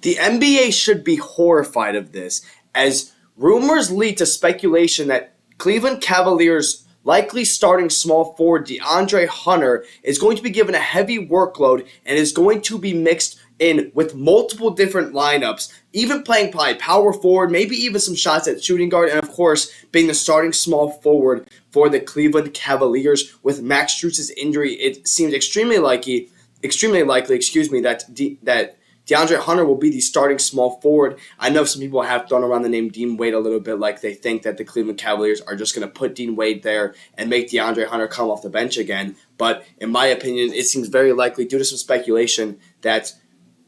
The NBA should be horrified of this, as rumors lead to speculation that Cleveland Cavaliers likely starting small forward DeAndre Hunter is going to be given a heavy workload and is going to be mixed in with multiple different lineups, even playing probably power forward, maybe even some shots at shooting guard, and of course being the starting small forward for the Cleveland Cavaliers. With Max Strus's injury, it seems extremely likely, that DeAndre Hunter will be the starting small forward. I know some people have thrown around the name Dean Wade a little bit, like they think that the Cleveland Cavaliers are just going to put Dean Wade there and make DeAndre Hunter come off the bench again. But in my opinion, it seems very likely, due to some speculation, that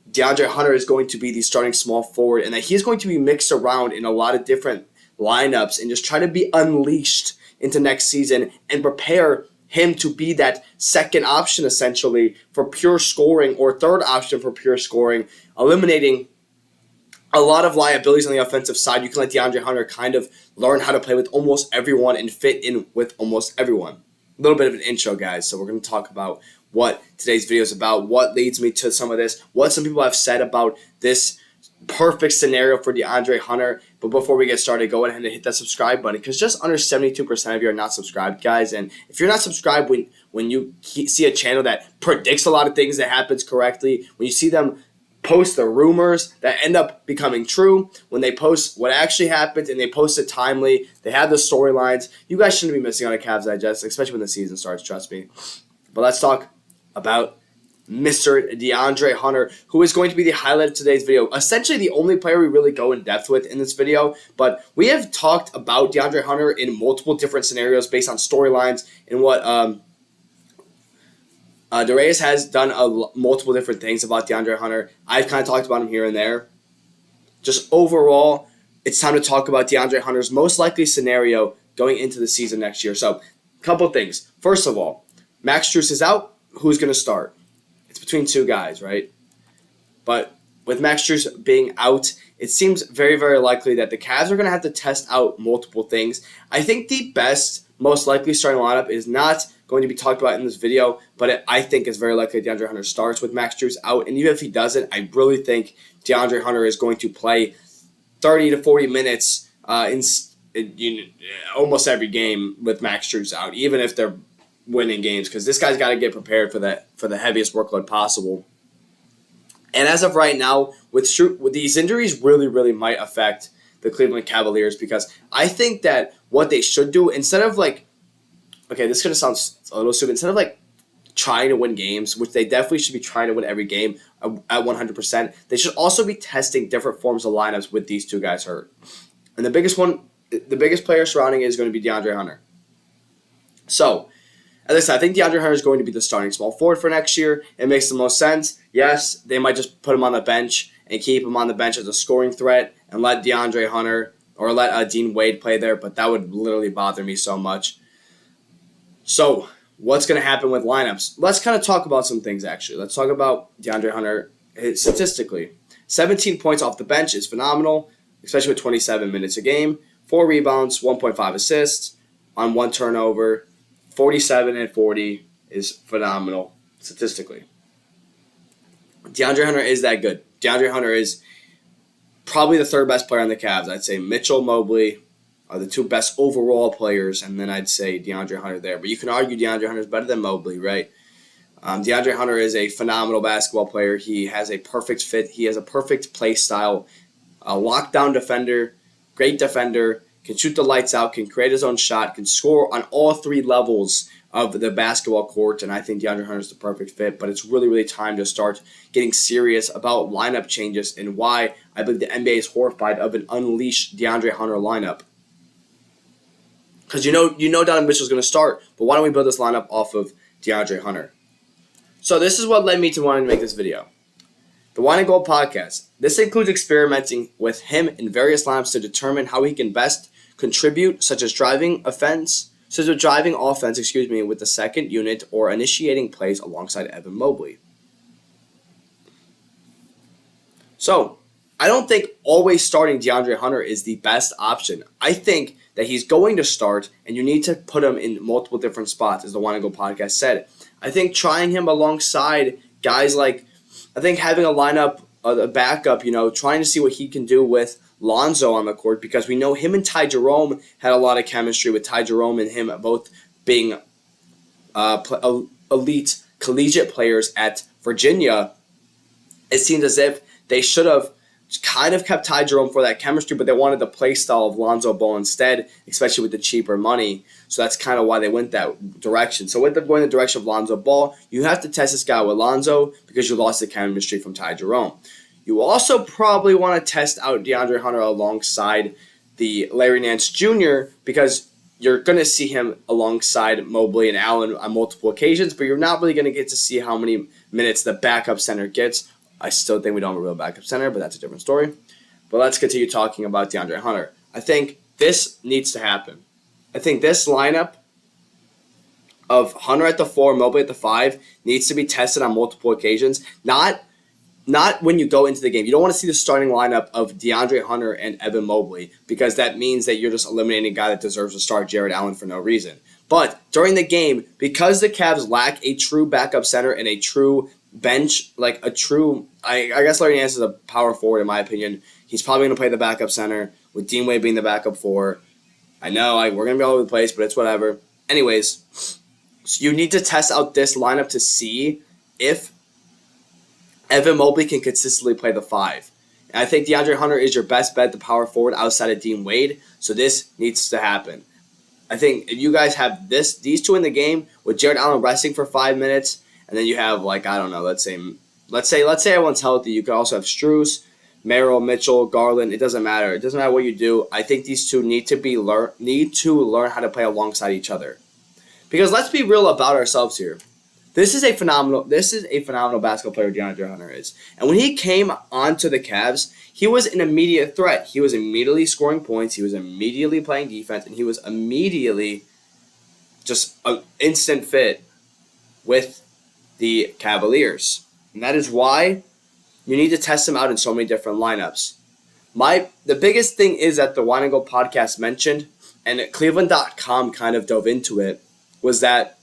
DeAndre Hunter is going to be the starting small forward and that he's going to be mixed around in a lot of different lineups and just try to be unleashed into next season and prepare him to be that second option, essentially, for pure scoring, or third option for pure scoring, eliminating a lot of liabilities on the offensive side. You can let DeAndre Hunter kind of learn how to play with almost everyone and fit in with almost everyone. A little bit of an intro, guys, so we're going to talk about what today's video is about, what leads me to some of this, what some people have said about this perfect scenario for DeAndre Hunter. But before we get started, go ahead and hit that subscribe button, because just under 72% of you are not subscribed, guys. And if you're not subscribed, when you see a channel that predicts a lot of things that happens correctly, when you see them post the rumors that end up becoming true, when they post what actually happened and they post it timely, they have the storylines, you guys shouldn't be missing on a Cavs Digest, especially when the season starts, trust me. But let's talk about Mr. DeAndre Hunter, who is going to be the highlight of today's video. Essentially the only player we really go in depth with in this video, but we have talked about DeAndre Hunter in multiple different scenarios based on storylines and what Darius has done multiple different things about DeAndre Hunter. I've kind of talked about him here and there. Just overall, it's time to talk about DeAndre Hunter's most likely scenario going into the season next year. So, a couple things. First of all, Max Strus is out. Who's going to start? It's between two guys, right? But with Max Strus being out, it seems very, very likely that the Cavs are going to have to test out multiple things. I think the best, most likely starting lineup is not going to be talked about in this video, but I think it's very likely DeAndre Hunter starts with Max Strus out. And even if he doesn't, I really think DeAndre Hunter is going to play 30 to 40 minutes in almost every game with Max Strus out, even if they're winning games, because this guy's got to get prepared for the heaviest workload possible. And as of right now, with these injuries, really might affect the Cleveland Cavaliers, because I think that what they should do, instead of this is going to sound a little stupid, instead of trying to win games, which they definitely should be trying to win every game at 100%, they should also be testing different forms of lineups with these two guys hurt. And the biggest player surrounding it is going to be DeAndre Hunter. So, as I said, I think DeAndre Hunter is going to be the starting small forward for next year. It makes the most sense. Yes, they might just put him on the bench and keep him on the bench as a scoring threat and let DeAndre Hunter or let Dean Wade play there, but that would literally bother me so much. So, what's going to happen with lineups? Let's kind of talk about some things, actually. Let's talk about DeAndre Hunter statistically. 17 points off the bench is phenomenal, especially with 27 minutes a game. 4 rebounds, 1.5 assists on 1 turnover. 47 and 40 is phenomenal statistically. DeAndre Hunter is that good. DeAndre Hunter is probably the third best player on the Cavs. I'd say Mitchell, Mobley are the two best overall players, and then I'd say DeAndre Hunter there. But you can argue DeAndre Hunter is better than Mobley, right? DeAndre Hunter is a phenomenal basketball player. He has a perfect fit. He has a perfect play style. A lockdown defender, great defender, can shoot the lights out, can create his own shot, can score on all three levels of the basketball court, and I think DeAndre Hunter is the perfect fit. But it's really time to start getting serious about lineup changes and why I believe the NBA is horrified of an unleashed DeAndre Hunter lineup. Because you know Donovan Mitchell is going to start, but why don't we build this lineup off of DeAndre Hunter? So this is what led me to wanting to make this video. The Wine and Gold podcast. This includes experimenting with him in various lineups to determine how he can best contribute, such as driving offense with the second unit or initiating plays alongside Evan Mobley. So, I don't think always starting DeAndre Hunter is the best option. I think that he's going to start, and you need to put him in multiple different spots, as the Wine and Gold podcast said. I think trying him alongside guys like, I think having a lineup the backup, trying to see what he can do with Lonzo on the court, because we know him and Ty Jerome had a lot of chemistry, with Ty Jerome and him both being elite collegiate players at Virginia. It seems as if they should have kind of kept Ty Jerome for that chemistry, but they wanted the play style of Lonzo Ball instead, especially with the cheaper money. So that's kind of why they went that direction. So with them going the direction of Lonzo Ball, you have to test this guy with Lonzo because you lost the chemistry from Ty Jerome. You also probably want to test out DeAndre Hunter alongside the Larry Nance Jr. because you're going to see him alongside Mobley and Allen on multiple occasions, but you're not really going to get to see how many minutes the backup center gets. I still think we don't have a real backup center, but that's a different story. But let's continue talking about DeAndre Hunter. I think this needs to happen. I think this lineup of Hunter at the 4, Mobley at the 5 needs to be tested on multiple occasions. Not when you go into the game. You don't want to see the starting lineup of DeAndre Hunter and Evan Mobley, because that means that you're just eliminating a guy that deserves to start, Jarrett Allen, for no reason. But during the game, because the Cavs lack a true backup center and a true bench, like a true, I guess Larry Nance is a power forward in my opinion. He's probably going to play the backup center with Dean Wade being the backup 4. I know we're going to be all over the place, but it's whatever. Anyways, so you need to test out this lineup to see if Evan Mobley can consistently play the 5. And I think DeAndre Hunter is your best bet, the power forward outside of Dean Wade. So this needs to happen. I think if you guys have these two in the game with Jarrett Allen resting for 5 minutes, and then you have let's say everyone's healthy. You could also have Strus, Merrill, Mitchell, Garland. It doesn't matter. It doesn't matter what you do. I think these two need to learn how to play alongside each other. Because let's be real about ourselves here. This is a phenomenal basketball player DeAndre Hunter is. And when he came onto the Cavs, he was an immediate threat. He was immediately scoring points. He was immediately playing defense. And he was immediately just an instant fit with the Cavaliers. And that is why you need to test him out in so many different lineups. The biggest thing is that the Wine and Go podcast mentioned, and Cleveland.com kind of dove into it, was that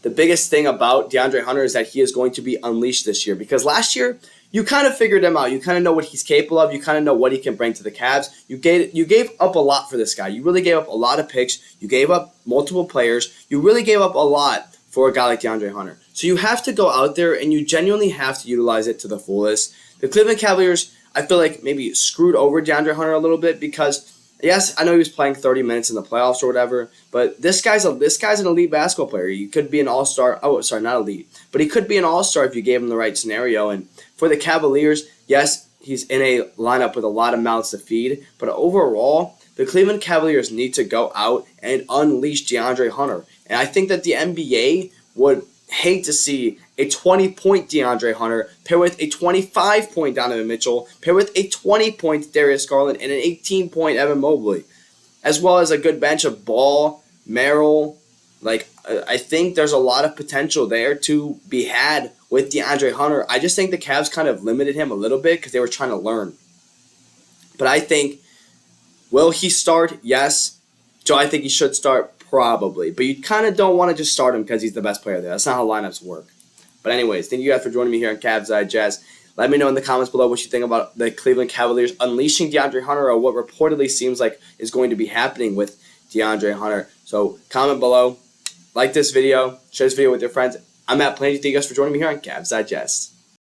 the biggest thing about DeAndre Hunter is that he is going to be unleashed this year. Because last year, you kind of figured him out. You kind of know what he's capable of. You kind of know what he can bring to the Cavs. You gave up a lot for this guy. You really gave up a lot of picks. You gave up multiple players. You really gave up a lot for a guy like DeAndre Hunter. So you have to go out there and you genuinely have to utilize it to the fullest. The Cleveland Cavaliers, I feel like maybe screwed over DeAndre Hunter a little bit because, yes, I know he was playing 30 minutes in the playoffs or whatever, but this guy's an elite basketball player. He could be an all-star. Oh, sorry, not elite. But he could be an all-star if you gave him the right scenario. And for the Cavaliers, yes, he's in a lineup with a lot of mouths to feed. But overall, the Cleveland Cavaliers need to go out and unleash DeAndre Hunter. And I think that the NBA would hate to see a 20-point DeAndre Hunter paired with a 25-point Donovan Mitchell, paired with a 20-point Darius Garland, and an 18-point Evan Mobley, as well as a good bench of Ball, Merrill. I think there's a lot of potential there to be had with DeAndre Hunter. I just think the Cavs kind of limited him a little bit because they were trying to learn. But I think, will he start? Yes. Do I think he should start? Probably. But you kind of don't want to just start him because he's the best player there. That's not how lineups work. But anyways, thank you guys for joining me here on Cavs Digest. Let me know in the comments below what you think about the Cleveland Cavaliers unleashing DeAndre Hunter, or what reportedly seems like is going to be happening with DeAndre Hunter. So comment below, like this video, share this video with your friends. I'm Matt Planey. Thank you guys for joining me here on Cavs Digest.